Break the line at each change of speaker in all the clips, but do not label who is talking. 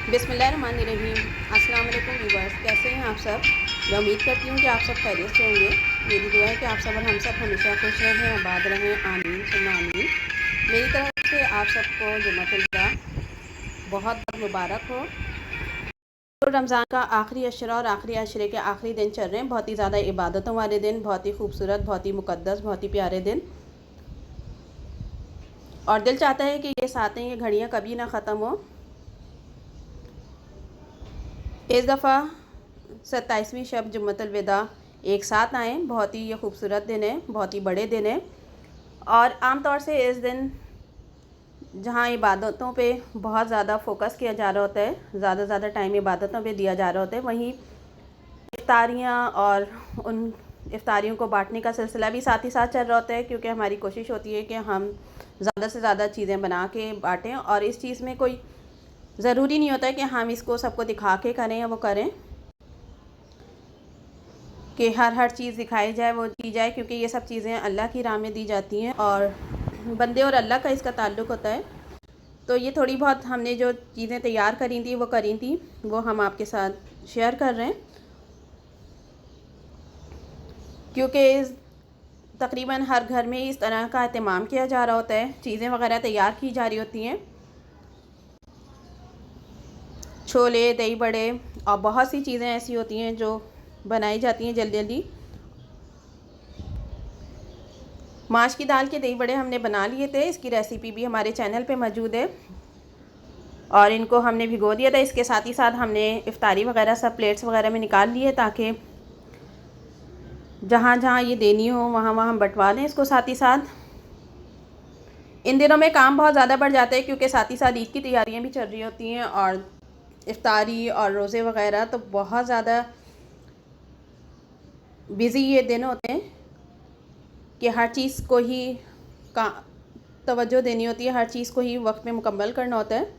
बिस्मिल्लाहिर्रहमानिर्रहीम। अस्सलाम वालेकुम व्यूअर्स, कैसे हैं आप सब। मैं उम्मीद करती हूँ कि आप सब खैरियत से होंगे। मेरी दुआ है कि आप सब और हम सब हमेशा खुश रहें, आबाद रहें, आमीन सुम्मा आमीन। मेरी तरफ से आप सबको जुम्मतुल बहुत बहुत मुबारक हो। तो रमज़ान का आखिरी अशरा और आखिरी अशरे के आखिरी दिन चल रहे हैं। बहुत ही ज़्यादा इबादतों वाले दिन, बहुत ही खूबसूरत, बहुत ही मुक़द्दस, बहुत ही प्यारे दिन। और दिल चाहता है कि ये सातें, ये घड़ियाँ कभी ना ख़त्म हो। इस दफ़ा 27वीं शब जुम्मतुल विदा एक साथ आए। बहुत ही ये खूबसूरत दिन है, बहुत ही बड़े दिन है। और आम तौर से इस दिन जहाँ इबादतों पे बहुत ज़्यादा फोकस किया जा रहा होता है, ज़्यादा टाइम इबादतों पे दिया जा रहा होता है, वहीं इफ्तारियाँ और उन इफ्तारियों को बांटने का सिलसिला भी साथ ही साथ चल रहा होता है, क्योंकि हमारी कोशिश होती है कि हम ज़्यादा से ज़्यादा चीज़ें बना के बाँटें। और इस चीज़ में कोई ज़रूरी नहीं होता है कि हम इसको सबको दिखा के करें या वो करें, कि हर चीज़ दिखाई जाए, वो की जाए, क्योंकि ये सब चीज़ें अल्लाह की राह में दी जाती हैं और बंदे और अल्लाह का इसका ताल्लुक़ होता है। तो ये थोड़ी बहुत हमने जो चीज़ें तैयार करी थी, वो करी थी, वो हम आपके साथ शेयर कर रहे हैं। क्योंकि तकरीबन हर घर में इस तरह का एहतमाम किया जा रहा होता है, चीज़ें वगैरह तैयार की जा रही होती हैं, छोले, दही बड़े और बहुत सी चीज़ें ऐसी होती हैं जो बनाई जाती हैं जल्दी जल्दी। माश की दाल के दही बड़े हमने बना लिए थे, इसकी रेसिपी भी हमारे चैनल पे मौजूद है और इनको हमने भिगो दिया था। इसके साथ ही साथ हमने इफ्तारी वगैरह सब प्लेट्स वगैरह में निकाल लिए, ताकि जहाँ जहाँ ये देनी हो वहाँ वहाँ हम बंटवा लें इसको। साथ ही साथ इन दिनों में काम बहुत ज़्यादा बढ़ जाता है, क्योंकि साथ ही साथ ईद की तैयारियाँ भी चल रही होती हैं और इफ्तारी और रोज़े वगैरह, तो बहुत ज़्यादा बिज़ी ये दिन होते हैं कि हर चीज़ को ही का तवज्जो देनी होती है, हर चीज़ को ही वक्त में मुकम्मल करना होता है।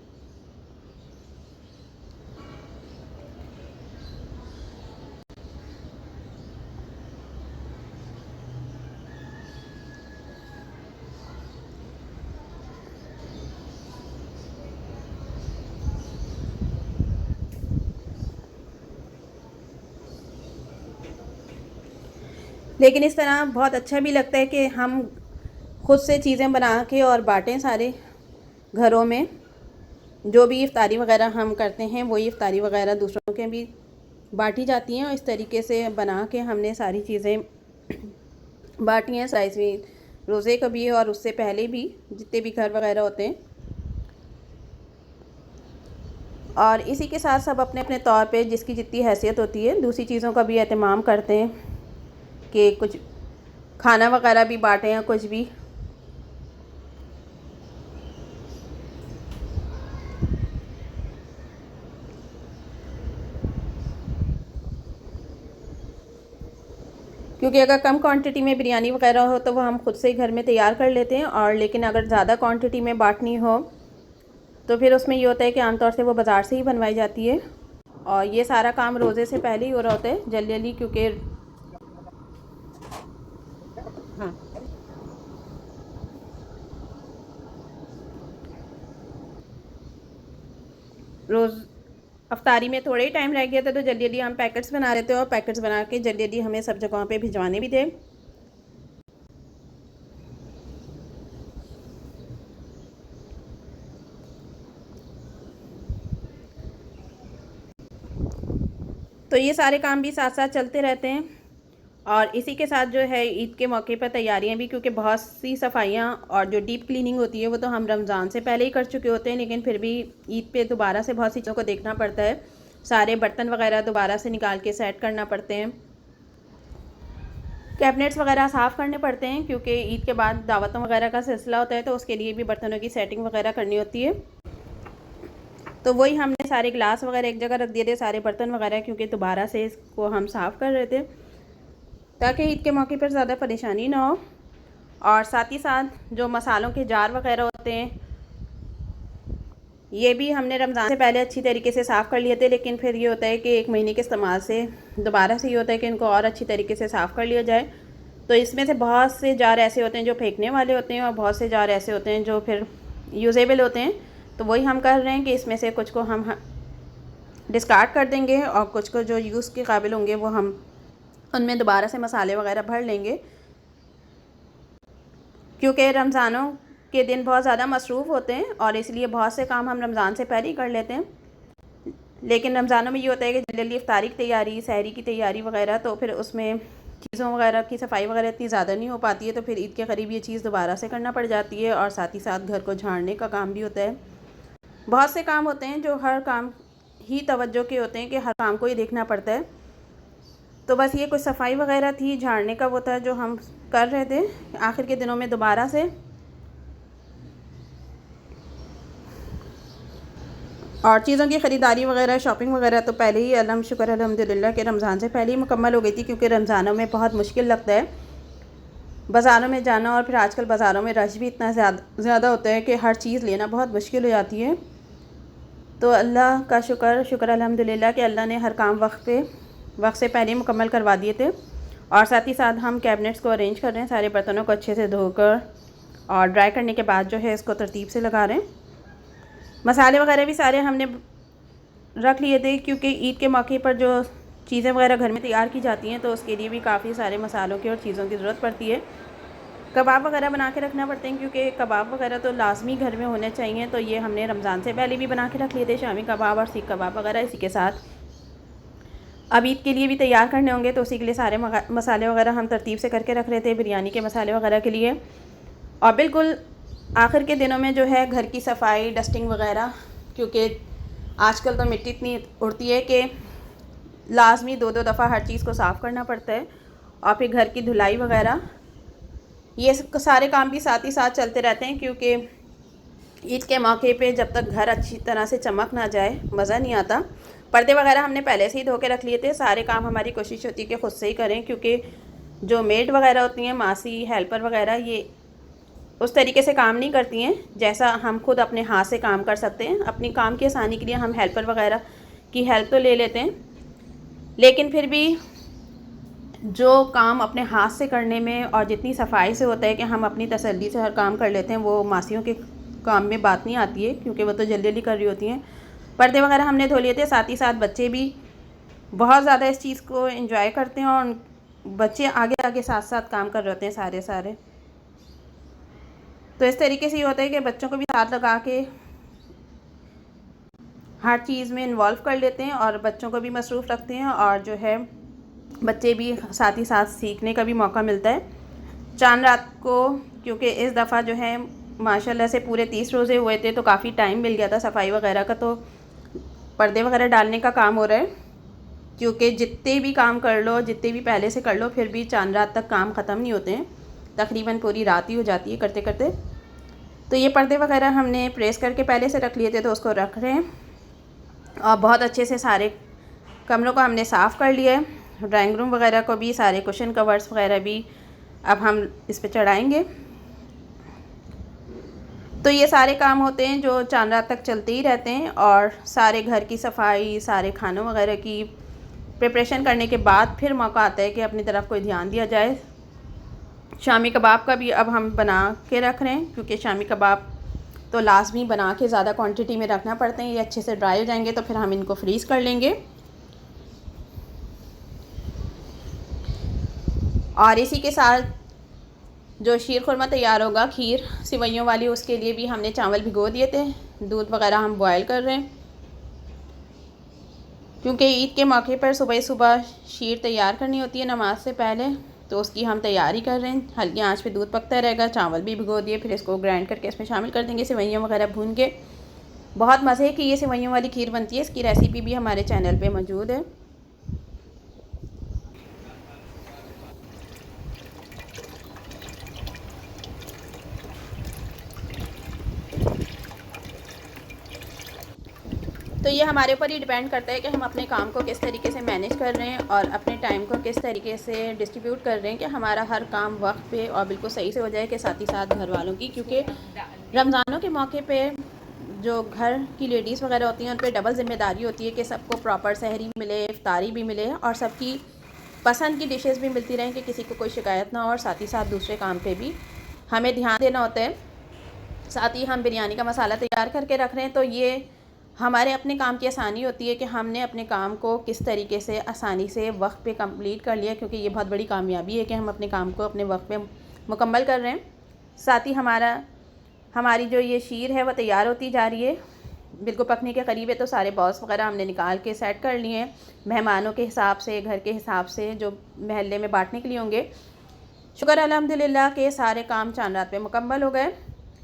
लेकिन इस तरह बहुत अच्छा भी लगता है कि हम ख़ुद से चीज़ें बना के और बाँटें सारे घरों में। जो भी इफ्तारी वगैरह हम करते हैं, वही इफ्तारी वगैरह दूसरों के भी बाँटी जाती हैं और इस तरीके से बना के हमने सारी चीज़ें बाँटी हैं। साइज़ रोज़े का भी और उससे पहले भी जितने भी घर वगैरह होते हैं। और इसी के साथ सब अपने अपने तौर पे जिसकी जितनी हैसियत होती है, दूसरी चीज़ों का भी एहतमाम करते हैं कि कुछ खाना वगैरह भी बाँटें या कुछ भी। क्योंकि अगर कम क्वांटिटी में बिरयानी वगैरह हो तो वो हम खुद से ही घर में तैयार कर लेते हैं, और लेकिन अगर ज़्यादा क्वांटिटी में बाँटनी हो तो फिर उसमें ये होता है कि आमतौर से वो बाज़ार से ही बनवाई जाती है। और ये सारा काम रोज़े से पहले ही हो रहा होता है जल्दी जल्दी, क्योंकि हाँ, रोज़ अफ्तारी में थोड़ा ही टाइम रह गया था, तो जल्दी जल्दी हम पैकेट्स बना रहे थे और पैकेट्स बना के जल्दी जल्दी हमें सब जगहों पे भिजवाने भी थे। तो ये सारे काम भी साथ साथ चलते रहते हैं। और इसी के साथ जो है ईद के मौके पर तैयारियां भी, क्योंकि बहुत सी सफाइयां और जो डीप क्लीनिंग होती है वो तो हम रमज़ान से पहले ही कर चुके होते हैं, लेकिन फिर भी ईद पे दोबारा से बहुत सी चीज़ों को देखना पड़ता है। सारे बर्तन वगैरह दोबारा से निकाल के सेट करना पड़ते हैं, कैबिनेट्स वगैरह साफ़ करने पड़ते हैं, क्योंकि ईद के बाद दावतों वगैरह का सिलसिला होता है, तो उसके लिए भी बर्तनों की सेटिंग वगैरह करनी होती है। तो वही हमने सारे गिलास वगैरह एक जगह रख दिए थे, सारे बर्तन वगैरह, क्योंकि दोबारा से इसको हम साफ़ कर रहे थे ताकि ईद के मौके पर ज़्यादा परेशानी ना हो। और साथ ही साथ जो मसालों के जार वगैरह होते हैं, ये भी हमने रमज़ान से पहले अच्छी तरीके से साफ़ कर लिए थे, लेकिन फिर ये होता है कि एक महीने के इस्तेमाल से दोबारा से ये होता है कि इनको और अच्छी तरीके से साफ़ कर लिया जाए। तो इसमें से बहुत से जार ऐसे होते हैं जो फेंकने वाले होते हैं और बहुत से जार ऐसे होते हैं जो फिर यूज़ेबल होते हैं। तो वही हम कर रहे हैं कि इसमें से कुछ को हम डिस्कार्ड कर देंगे और कुछ को जो यूज़ के काबिल होंगे वो हम उनमें दोबारा से मसाले वगैरह भर लेंगे, क्योंकि रमज़ानों के दिन बहुत ज़्यादा मसरूफ़ होते हैं और इसलिए बहुत से काम हम रमज़ान से पहले ही कर लेते हैं। लेकिन रमज़ानों में ये होता है कि जल्दी जल्दी इफ्तारी की तैयारी, सहरी की तैयारी वगैरह, तो फिर उसमें चीज़ों वगैरह की सफाई वगैरह इतनी ज़्यादा नहीं हो पाती है, तो फिर ईद के करीब ये चीज़ दोबारा से करना पड़ जाती है। और साथ ही साथ घर को झाड़ने का काम भी होता है। बहुत से काम होते हैं जो हर काम ही तवज्जो के होते हैं कि हर काम को ही देखना पड़ता है। तो बस ये कुछ सफाई वगैरह थी, झाड़ने का वो था जो हम कर रहे थे आखिर के दिनों में दोबारा से। और चीज़ों की ख़रीदारी वगैरह, शॉपिंग वगैरह तो पहले ही शुक्र अल्हम्दुलिल्लाह के रमज़ान से पहले ही मुकम्मल हो गई थी, क्योंकि रमज़ानों में बहुत मुश्किल लगता है बाज़ारों में जाना। और फिर आजकल बाज़ारों में रश भी इतना ज़्यादा होता है कि हर चीज़ लेना बहुत मुश्किल हो जाती है। तो अल्लाह का शुक्र अल्हम्दुलिल्लाह कि अल्लाह ने हर काम वक्त से पहले मुकम्मल करवा दिए थे। और साथ ही साथ हम कैबिनेट्स को अरेंज कर रहे हैं, सारे बर्तनों को अच्छे से धोकर और ड्राई करने के बाद जो है इसको तरतीब से लगा रहे हैं। मसाले वगैरह भी सारे हमने रख लिए थे, क्योंकि ईद के मौके पर जो चीज़ें वगैरह घर में तैयार की जाती हैं तो उसके लिए भी काफ़ी सारे मसालों की और चीज़ों की ज़रूरत पड़ती है। कबाब वगैरह बना के रखना पड़ते हैं, क्योंकि कबाब वगैरह तो लाजमी घर में होने चाहिए। तो ये हमने रमज़ान से पहले भी बना के रख लिए थे, शामी कबाब और सीख कबाब वगैरह। इसी के साथ अब ईद के लिए भी तैयार करने होंगे, तो उसी के लिए सारे मसाले वगैरह हम तरतीब से करके रख रहे थे बिरयानी के मसाले वगैरह के लिए। और बिल्कुल आखिर के दिनों में जो है घर की सफाई, डस्टिंग वगैरह, क्योंकि आजकल तो मिट्टी इतनी उड़ती है कि लाजमी 2-2 दफ़ा हर चीज़ को साफ़ करना पड़ता है। और फिर घर की धुलाई वगैरह, ये सारे काम भी साथ ही साथ चलते रहते हैं, क्योंकि ईद के मौके पे जब तक घर अच्छी तरह से चमक ना जाए मज़ा नहीं आता। पर्दे वगैरह हमने पहले से ही धो के रख लिए थे। सारे काम हमारी कोशिश होती है कि ख़ुद से ही करें, क्योंकि जो मेड वगैरह होती हैं, मासी, हेल्पर वगैरह, ये उस तरीके से काम नहीं करती हैं जैसा हम खुद अपने हाथ से काम कर सकते हैं। अपनी काम की आसानी के लिए हम हेल्पर वगैरह की हेल्प तो ले लेते हैं, लेकिन फिर भी जो काम अपने हाथ से करने में और जितनी सफाई से होता है कि हम अपनी तसल्ली से हर काम कर लेते हैं, वो मासियों के काम में बात नहीं आती है, क्योंकि वो तो जल्दी जल्दी कर रही होती हैं। पर्दे वगैरह हमने धो लिए थे। साथ ही साथ बच्चे भी बहुत ज़्यादा इस चीज़ को एंजॉय करते हैं और बच्चे आगे आगे साथ साथ काम कर रहे होते हैं सारे। तो इस तरीके से ये होता है कि बच्चों को भी साथ लगा के हर चीज़ में इन्वॉल्व कर लेते हैं और बच्चों को भी मसरूफ़ रखते हैं, और जो है बच्चे भी साथ ही साथ सीखने का भी मौका मिलता है। चांद रात को, क्योंकि इस दफ़ा जो है माशाल्लाह से पूरे 30 रोज़े हुए थे, तो काफ़ी टाइम मिल गया था सफाई वगैरह का। तो पर्दे वगैरह डालने का काम हो रहा है, क्योंकि जितने भी काम कर लो, जितने भी पहले से कर लो, फिर भी चांद रात तक काम ख़त्म नहीं होते हैं। तकरीबन पूरी रात ही हो जाती है करते करते। तो ये पर्दे वगैरह हमने प्रेस करके पहले से रख लिए थे, तो उसको रख रहे हैं। और बहुत अच्छे से सारे कमरों को हमने साफ़ कर लिया है। ड्राइंग रूम वगैरह को भी, सारे कुशन कवर्स वगैरह भी अब हम इस पे चढ़ाएंगे। तो ये सारे काम होते हैं जो चांद रात तक चलते ही रहते हैं। और सारे घर की सफाई, सारे खानों वगैरह की प्रिपरेशन करने के बाद फिर मौका आता है कि अपनी तरफ कोई ध्यान दिया जाए। शामी कबाब का भी अब हम बना के रख रहे हैं, क्योंकि शामी कबाब तो लाजमी बना के ज़्यादा क्वांटिटी में रखना पड़ते हैं। ये अच्छे से ड्राई हो जाएंगे तो फिर हम इनको फ्रीज़ कर लेंगे। और इसी के साथ जो शीर खुरमा तैयार होगा, खीर सिवैयों वाली, उसके लिए भी हमने चावल भिगो दिए थे। दूध वगैरह हम बॉयल कर रहे हैं, क्योंकि ईद के मौके पर सुबह सुबह शीर तैयार करनी होती है नमाज से पहले, तो उसकी हम तैयारी कर रहे हैं। हल्की आंच पे दूध पकता रहेगा, चावल भी भिगो दिए, फिर इसको ग्राइंड करके इसमें शामिल कर देंगे, सेवइयाँ वगैरह भून के। बहुत मज़े की ये सेवइयों वाली खीर बनती है। इसकी रेसिपी भी हमारे चैनल पे मौजूद है। तो ये हमारे ऊपर ही डिपेंड करता है कि हम अपने काम को किस तरीके से मैनेज कर रहे हैं और अपने टाइम को किस तरीके से डिस्ट्रीब्यूट कर रहे हैं कि हमारा हर काम वक्त पे और बिल्कुल सही से हो जाए, कि साथ ही साथ घर वालों की, क्योंकि रमज़ानों के मौके पे जो घर की लेडीज़ वगैरह होती हैं उन पर डबल ज़िम्मेदारी होती है कि सबको प्रॉपर सहरी मिले, इफ्तारी भी मिले और सबकी पसंद की डिशेज़ भी मिलती रहें, कि किसी को कोई शिकायत ना हो। और साथ ही साथ दूसरे काम पे भी हमें ध्यान देना होता है। साथ ही हम बिरयानी का मसाला तैयार करके रख रहे हैं, तो ये हमारे अपने काम की आसानी होती है कि हमने अपने काम को किस तरीके से आसानी से वक्त पे कंप्लीट कर लिया, क्योंकि ये बहुत बड़ी कामयाबी है कि हम अपने काम को अपने वक्त पे मुकम्मल कर रहे हैं। साथ ही हमारी जो ये शीर है वो तैयार होती जा रही है, बिल्कुल पकने के करीब है। तो सारे बॉल्स वगैरह हमने निकाल के सेट कर लिए हैं, मेहमानों के हिसाब से, घर के हिसाब से, जो महल्ले में बांटने के लिए होंगे। शुक्र अल्हम्दुलिल्लाह के सारे काम चांद रात पे मुकम्मल हो गए।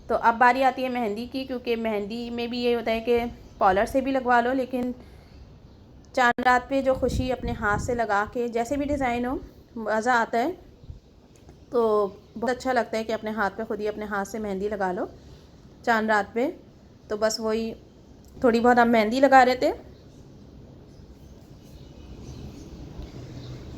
तो अब बारी आती है मेहंदी की, क्योंकि मेहंदी में भी ये होता है कि पॉलर से भी लगवा लो, लेकिन चांद रात पे जो खुशी अपने हाथ से लगा के जैसे भी डिज़ाइन हो मज़ा आता है। तो बहुत अच्छा लगता है कि अपने हाथ पे खुद ही अपने हाथ से मेहंदी लगा लो चांद रात पे। तो बस वही थोड़ी बहुत हम मेहंदी लगा रहे थे,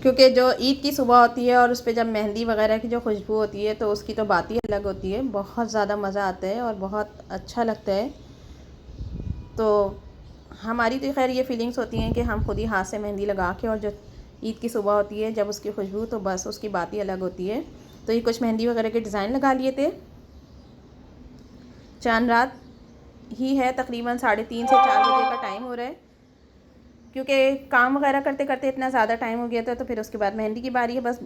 क्योंकि जो ईद की सुबह होती है और उस पर जब मेहंदी वगैरह की जो खुशबू होती है तो उसकी तो बात ही अलग होती है। बहुत ज़्यादा मज़ा आता है और बहुत अच्छा लगता है। तो हमारी तो खैर ये फीलिंग्स होती हैं कि हम खुद ही हाथ से मेहंदी लगा के, और जो ईद की सुबह होती है जब उसकी खुशबू, तो बस उसकी बात ही अलग होती है। तो ये कुछ मेहंदी वगैरह के डिज़ाइन लगा लिए थे। चांद रात ही है, तकरीबन 3:30 से 4 बजे का टाइम हो रहा है, क्योंकि काम वगैरह करते करते इतना ज़्यादा टाइम हो गया था। तो फिर उसके बाद मेहंदी की बारी है। बस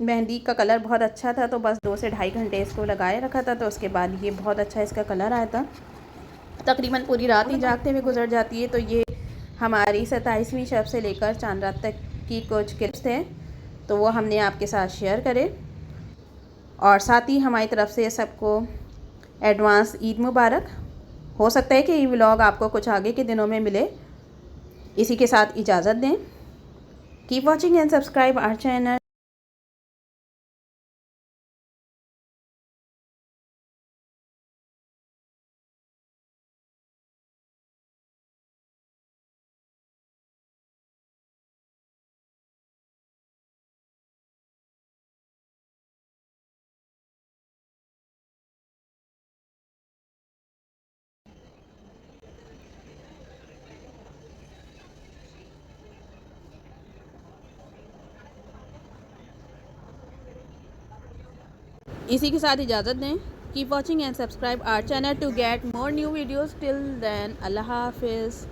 मेहंदी का कलर बहुत अच्छा था, तो बस 2 से ढाई घंटे इसको लगाए रखा था। तो उसके बाद ये बहुत अच्छा इसका कलर आया था। तकरीबन पूरी रात ही जागते हुए गुजर जाती है। तो ये हमारी 27वीं शब से लेकर चांद रात तक की कुछ क्लिप्स हैं, तो वो हमने आपके साथ शेयर करे। और साथ ही हमारी तरफ से सबको एडवांस ईद मुबारक। हो सकता है कि ये व्लॉग आपको कुछ आगे के दिनों में मिले। इसी के साथ इजाज़त दें। Keep watching and subscribe our channel. इसी के साथ इजाज़त दें। Keep watching and subscribe our channel to get more new videos. Till then अल्लाह हाफिज़।